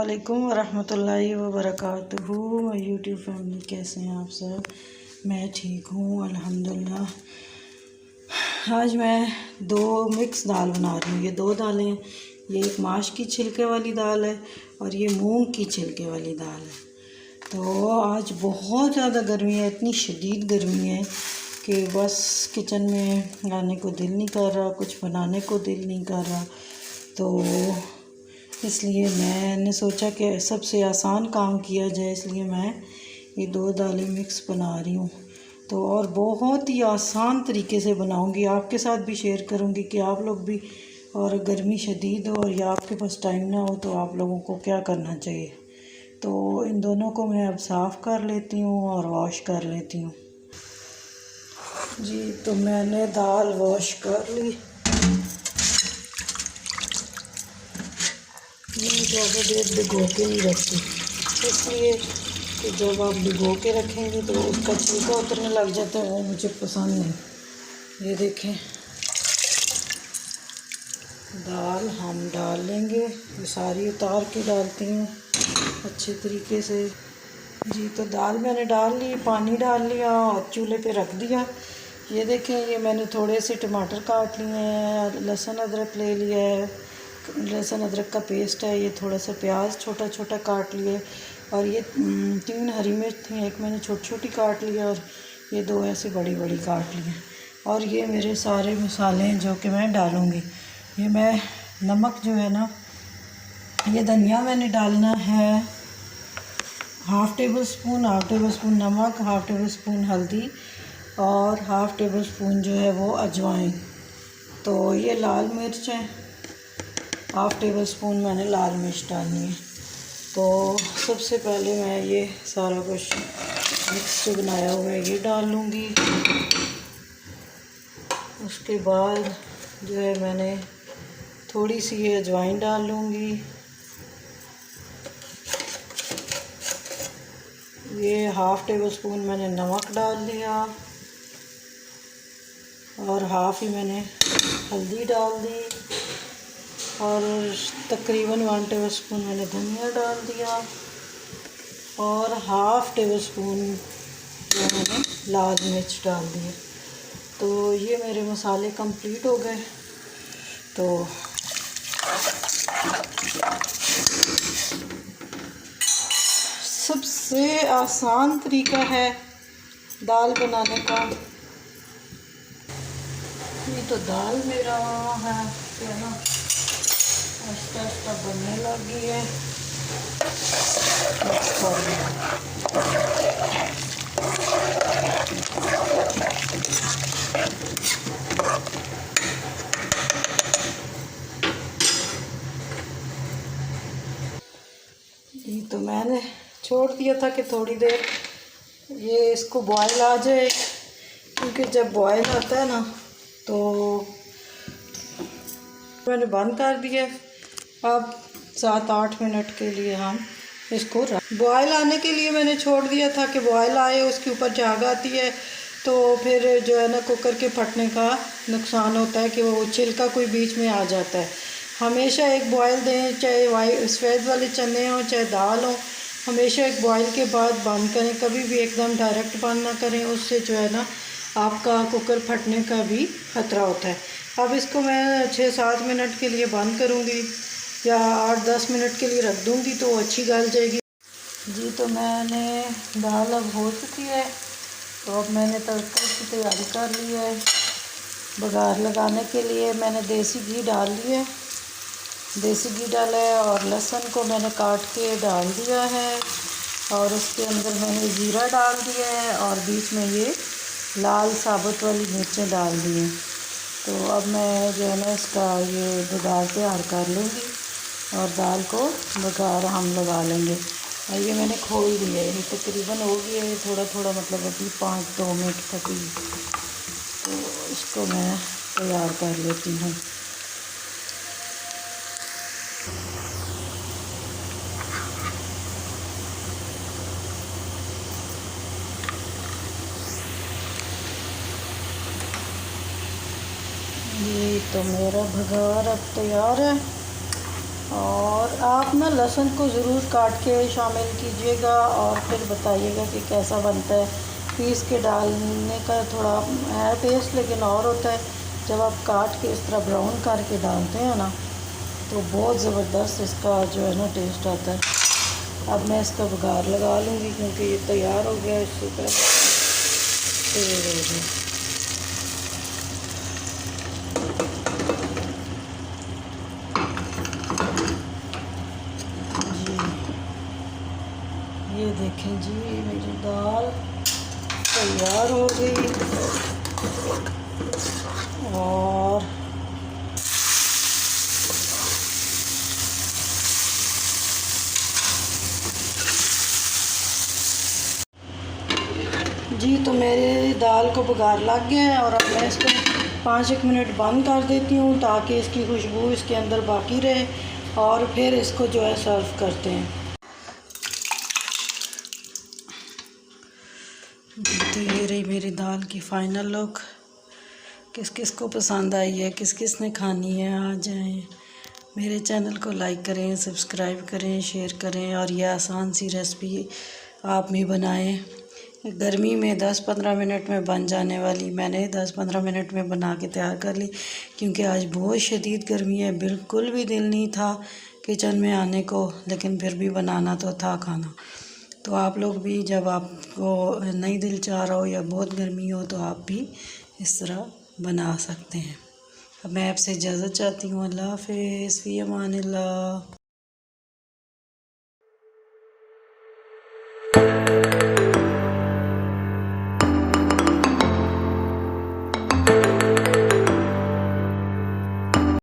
अस्सलामुअलैकुम वरहमतुल्लाहि वबरकातुहू। My YouTube family, कैसे हैं आप सब? मैं ठीक हूँ अल्हम्दुलिल्लाह। आज मैं दो मिक्स दाल बना रही हूँ। ये दो दालें हैं, ये एक माश की छिलके वाली दाल है और ये मूंग की छिलके वाली दाल है। तो आज बहुत ज़्यादा गर्मी है, इतनी शदीद गर्मी है कि बस किचन में आने को दिल नहीं कर रहा, कुछ बनाने को दिल नहीं कर रहा। तो इसलिए मैंने सोचा कि सबसे आसान काम किया जाए, इसलिए मैं ये दो दालें मिक्स बना रही हूँ। तो और बहुत ही आसान तरीके से बनाऊँगी, आपके साथ भी शेयर करूँगी कि आप लोग भी, और गर्मी शदीद हो या आपके पास टाइम ना हो तो आप लोगों को क्या करना चाहिए। तो इन दोनों को मैं अब साफ़ कर लेती हूँ और वॉश कर लेती हूँ। जी, तो मैंने दाल वॉश कर ली। मैं ज़्यादा देर भिगो के नहीं रखती, इसलिए कि जब आप भिगो के रखेंगे तो उसका छिलका उतरने लग जाता है, वो मुझे पसंद नहीं। ये देखें, दाल हम डाल लेंगे, ये सारी उतार के डालती हूँ अच्छे तरीके से। जी, तो दाल मैंने डाल ली, पानी डाल लिया और चूल्हे पे रख दिया। ये देखें, ये मैंने थोड़े से टमाटर काट लिए हैं, लहसुन अदरक ले लिया है, लहसुन अदरक का पेस्ट है, ये थोड़ा सा प्याज छोटा छोटा काट लिए, और ये 3 हरी मिर्च थी, एक मैंने छोटी छोटी काट लिया और ये 2 ऐसे बड़ी बड़ी काट लिए। और ये मेरे सारे मसाले हैं जो कि मैं डालूँगी। ये मैं नमक जो है ना, ये धनिया मैंने डालना है हाफ़ टेबल स्पून नमक, हाफ़ टेबल स्पून हल्दी और हाफ़ टेबल स्पून जो है वो अजवाइन। तो ये लाल मिर्च है, हाफ़ टेबल स्पून मैंने लाल मिर्च डालनी है। तो सबसे पहले मैं ये सारा कुछ मिक्स बनाया हुआ है ये डाल लूँगी। उसके बाद जो है मैंने थोड़ी सी ये अजवाइन डाल लूँगी। ये हाफ़ टेबल स्पून मैंने नमक डाल लिया और हाफ़ ही मैंने हल्दी डाल दी, और तकरीबन 1 टेबल स्पून मैंने धनिया डाल दिया और हाफ़ टेबल स्पून जो मैंने लाल मिर्च डाल दिए। तो ये मेरे मसाले कंप्लीट हो गए। तो सबसे आसान तरीका है दाल बनाने का। ये तो दाल मेरा है ना, आस्ता आस्ता बनने लगी है। ये तो मैंने छोड़ दिया था कि थोड़ी देर ये इसको बॉयल आ जाए, क्योंकि जब बॉयल आता है ना तो मैंने बंद कर दिया। अब 7-8 मिनट के लिए हम इसको बॉयल आने के लिए मैंने छोड़ दिया था कि बॉयल आए, उसके ऊपर झाग आती है तो फिर जो है ना कुकर के फटने का नुकसान होता है कि वो छिलका कोई बीच में आ जाता है। हमेशा एक बॉयल दें, चाहे सफ़ेद वाले चने हों चाहे दाल हो, हमेशा एक बॉयल के बाद बंद करें, कभी भी एकदम डायरेक्ट बंद ना करें, उससे जो है ना आपका कुकर फटने का भी ख़तरा होता है। अब इसको मैं 6-7 मिनट के लिए बंद करूँगी या 8-10 मिनट के लिए रख दूँगी तो अच्छी गल जाएगी। जी, तो मैंने दाल अब हो चुकी है, तो अब मैंने तड़के की तैयारी कर ली है। बघार लगाने के लिए मैंने देसी घी डाल लिया है, देसी घी डाला है और लहसुन को मैंने काट के डाल दिया है, और उसके अंदर मैंने ज़ीरा डाल दिया है और बीच में ये लाल साबुत वाली मिर्चें डाल दी हैं। तो अब मैं जो है ना इसका ये बघार तैयार कर लूँगी और दाल को बघार हम लगा लेंगे। और ये मैंने खोल दिया है, ये तकरीबन हो गया है थोड़ा थोड़ा, मतलब अभी 5-2 मिनट तक ही। तो इसको मैं तैयार कर लेती हूँ। ये तो मेरा बघार अब तैयार है और आप ना लहसुन को ज़रूर काट के शामिल कीजिएगा और फिर बताइएगा कि कैसा बनता है। पीस के डालने का थोड़ा है टेस्ट, लेकिन और होता है जब आप काट के इस तरह ब्राउन करके डालते हैं ना, तो बहुत ज़बरदस्त इसका जो है ना टेस्ट आता है। अब मैं इसका बघार लगा लूँगी क्योंकि ये तैयार हो गया इससे पहले। ये देखें जी, मेरी दाल तैयार हो गई। और जी, तो मेरे दाल को बघार लग गया है और अब मैं इसको 5-1 मिनट बंद कर देती हूँ ताकि इसकी खुशबू इसके अंदर बाकी रहे, और फिर इसको जो है सर्व करते हैं। जी, तो ये रही मेरी दाल की फ़ाइनल लुक। किस किस को पसंद आई है, किस किस ने खानी है, आ जाएं। मेरे चैनल को लाइक करें, सब्सक्राइब करें, शेयर करें, और यह आसान सी रेसिपी आप भी बनाएं। गर्मी में 10-15 मिनट में बन जाने वाली, मैंने 10-15 मिनट में बना के तैयार कर ली क्योंकि आज बहुत शदीद गर्मी है। बिल्कुल भी दिल नहीं था किचन में आने को, लेकिन फिर भी बनाना तो था खाना। तो आप लोग भी जब आपको नहीं दिल चाह रहा हो या बहुत गर्मी हो तो आप भी इस तरह बना सकते हैं। अब मैं आपसे इजाज़त चाहती हूँ। अल्लाह हाफ़िज़, फ़ी अमानिल्लाह।